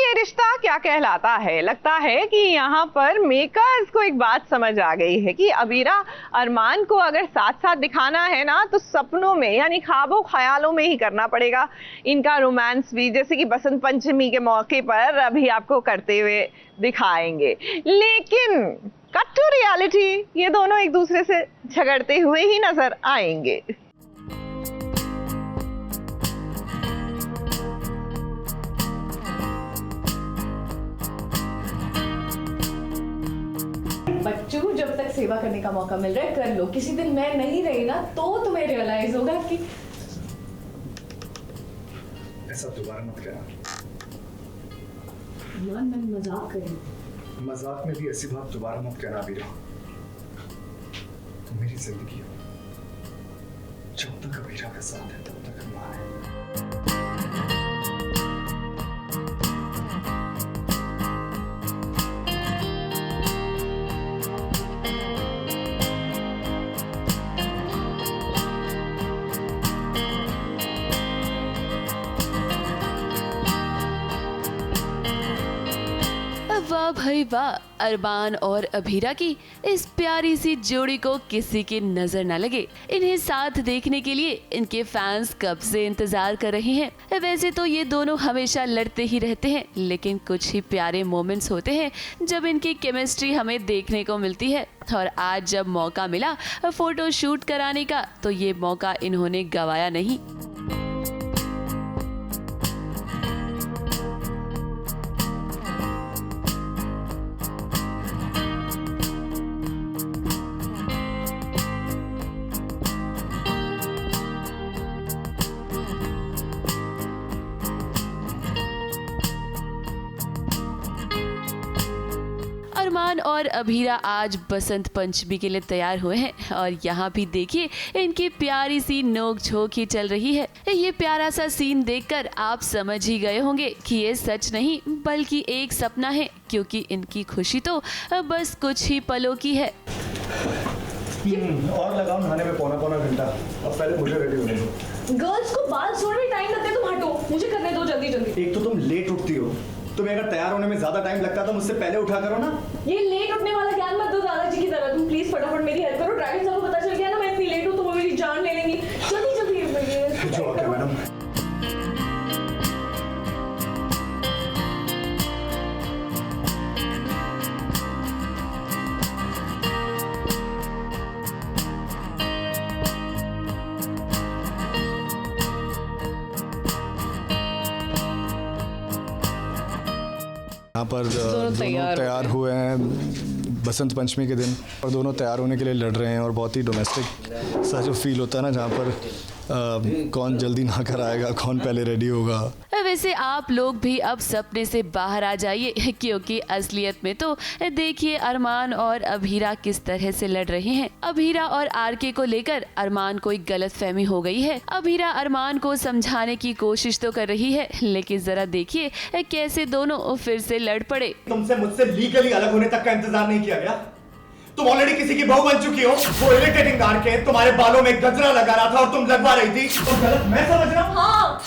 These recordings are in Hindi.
ये रिश्ता क्या कहलाता है? लगता है कि यहाँ पर मेकर्स को एक बात समझ आ गई है कि अबीरा अरमान को अगर साथ साथ दिखाना है ना तो सपनों में यानी ख्वाबों ख्यालों में ही करना पड़ेगा। इनका रोमांस भी जैसे कि बसंत पंचमी के मौके पर अभी आपको करते हुए दिखाएंगे, लेकिन कट टू रियलिटी ये दोनों एक दूसरे से झगड़ते हुए ही नजर आएंगे। बच्चों, जब तक सेवा करने का मौका मिल रहा है कर लो। किसी दिन मैं नहीं रही ना तो तुम्हें रियलाइज होगा कि ऐसा दोबारा मत करना। मैं मजाक कर रही हूँ। मजाक में भी ऐसी बात दोबारा मत कहना अबीरा। तुम मेरी जिंदगी हो, जब तक अबीरा का साथ है तब तक अरमान है। वाह भाई वाह, अरमान और अबीरा की इस प्यारी सी जोड़ी को किसी की नजर न लगे। इन्हें साथ देखने के लिए इनके फैंस कब से इंतजार कर रहे हैं। वैसे तो ये दोनों हमेशा लड़ते ही रहते हैं, लेकिन कुछ ही प्यारे मोमेंट्स होते हैं जब इनकी केमिस्ट्री हमें देखने को मिलती है। और आज जब मौका मिला फोटो शूट कराने का तो ये मौका इन्होंने गवाया नहीं। अरमान और अबीरा आज बसंत पंचमी के लिए तैयार हुए हैं और यहाँ भी देखिए इनकी प्यारी सी नोक झोंक ही चल रही है। ये प्यारा सा सीन देखकर आप समझ ही गए होंगे कि ये सच नहीं बल्कि एक सपना है, क्योंकि इनकी खुशी तो बस कुछ ही पलों की है। और लगाओ नहाने में पौना घंटा। अब पहले मुझे रेडी होने दो। गर्ल्स को बाल छोड़ने में टाइम लगता है, तुम हटो, मुझे करने दो जल्दी जल्दी। एक तो तुम लेट उठती हो, तुम्हें अगर तैयार होने में ज्यादा टाइम लगता तो मुझसे पहले उठा करो ना। ये लेट उठने वाला ज्ञान मत दो दादाजी की तरह। तुम प्लीज फटाफट मेरी हेल्प करो। ड्राइविंग सबको पता चल गया ना मैं इतनी लेट हूँ तो वो मेरी जान ले लेंगी। जल्दी जल्दी जो ओके मैडम। यहाँ पर दोनों तैयार हुए हैं बसंत पंचमी के दिन और दोनों तैयार होने के लिए लड़ रहे हैं। और बहुत ही डोमेस्टिक सा जो फील होता है ना, जहाँ पर कौन जल्दी ना कर आएगा, कौन पहले रेडी होगा। वैसे आप लोग भी अब सपने से बाहर आ जाइए, क्योंकि असलियत में तो देखिए अरमान और अबीरा किस तरह से लड़ रहे हैं। अबीरा और आरके को लेकर अरमान को एक गलतफहमी हो गई है। अबीरा अरमान को समझाने की कोशिश तो कर रही है, लेकिन जरा देखिए कैसे दोनों फिर से लड़ पड़े। तुमसे मुझसे लीगली अलग होने तक का इंतजार नहीं किया गया। तुम ऑलरेडी किसी की बहू बन चुकी हो। वो इरिटेटिंग आरके तुम्हारे बालों में गजरा लगा रहा था और तुम लगवा रही थी। तो गलत मैं समझ रहा हूँ। हाँ,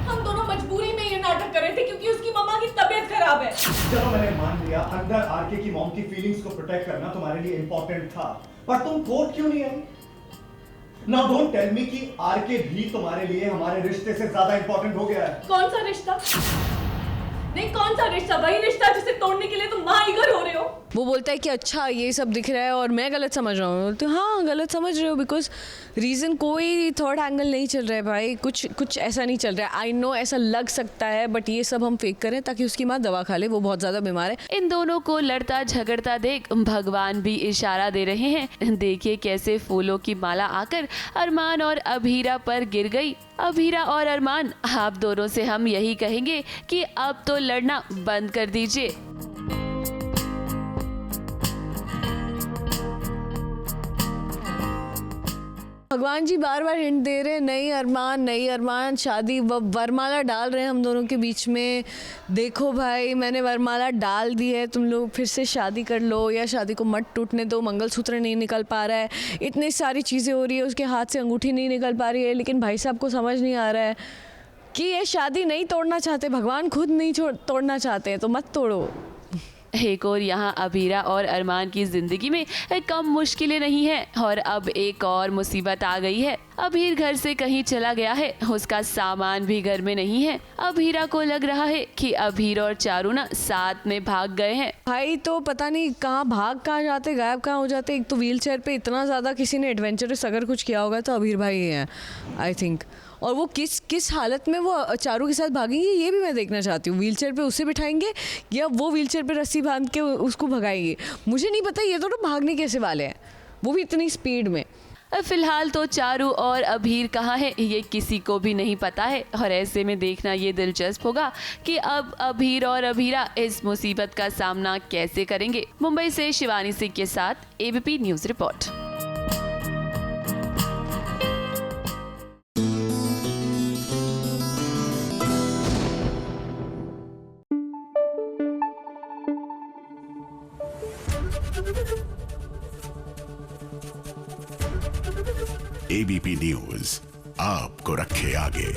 हम दोनों मजबूरी में ये नाटक कर रहे थे क्योंकि उसकी मम्मा की तबीयत खराब है। चलो मैंने मान लिया, अंदर आरके की मॉम की फीलिंग्स को प्रोटेक्ट करना तुम्हारे लिए इंपॉर्टेंट था, पर तुम कोर्ट क्यों नहीं आई? नाउ डोंट टेल मी कि आरके भी तुम्हारे लिए हमारे रिश्ते से ज्यादा इंपॉर्टेंट हो गया है। कौन सा रिश्ता? नहीं, कौन सा रिश्ता? वही रिश्ता जिसे तोड़ने के लिए तुम माईगर हो रहे हो। वो बोलता है कि अच्छा ये सब दिख रहा है और मैं गलत समझ रहा हूँ। बोलते हाँ गलत समझ रहे हो, बिकॉज रीज़न कोई थर्ड एंगल नहीं चल रहा है भाई। कुछ ऐसा नहीं चल रहा है। आई नो ऐसा लग सकता है, बट ये सब हम फेक करें ताकि उसकी माँ दवा खा ले, वो बहुत ज़्यादा बीमार है। इन दोनों को लड़ता झगड़ता देख भगवान भी इशारा दे रहे हैं। देखिए कैसे फूलों की माला आकर अरमान और अबीरा पर गिर गई। अबीरा और अरमान, आप दोनों से हम यही कहेंगे कि अब तो लड़ना बंद कर दीजिए। भगवान जी बार बार हिंट दे रहे हैं, नहीं अरमान शादी वरमाला डाल रहे हैं हम दोनों के बीच में। देखो भाई मैंने वरमाला डाल दी है, तुम लोग फिर से शादी कर लो या शादी को मत टूटने दो। मंगलसूत्र नहीं निकल पा रहा है, इतनी सारी चीज़ें हो रही है, उसके हाथ से अंगूठी नहीं निकल पा रही है, लेकिन भाई साहब को समझ नहीं आ रहा है। कि ये शादी नहीं तोड़ना चाहते, भगवान खुद नहीं तोड़ना चाहते हैं तो मत तोड़ो। एक और यहाँ अभीरा और अरमान की जिंदगी में कम मुश्किलें नहीं हैं और अब एक और मुसीबत आ गई है। अभीर घर से कहीं चला गया है, उसका सामान भी घर में नहीं है। अभीरा को लग रहा है कि अभीर और चारू ना साथ में भाग गए हैं। भाई तो पता नहीं कहाँ जाते, गायब कहाँ हो जाते। एक तो व्हील चेयर पे इतना ज़्यादा किसी ने एडवेंचरस अगर कुछ किया होगा तो अभीर भाई ही हैं आई थिंक। और वो किस हालत में वो चारू के साथ भागेंगे ये भी मैं देखना चाहती हूँ। व्हीलचेयर पे उसे बिठाएंगे या वो व्हीलचेयर पे रस्सी बांध के उसको भगाएंगे, मुझे नहीं पता। ये तो भागने कैसे वाले हैं, वो भी इतनी स्पीड में। फिलहाल तो चारू और अभीर कहाँ है ये किसी को भी नहीं पता है और ऐसे में देखना ये दिलचस्प होगा कि अब अभीर और अभीरा इस मुसीबत का सामना कैसे करेंगे। मुंबई से शिवानी सिंह के साथ ABP news report. ABP news आपको रखे आगे।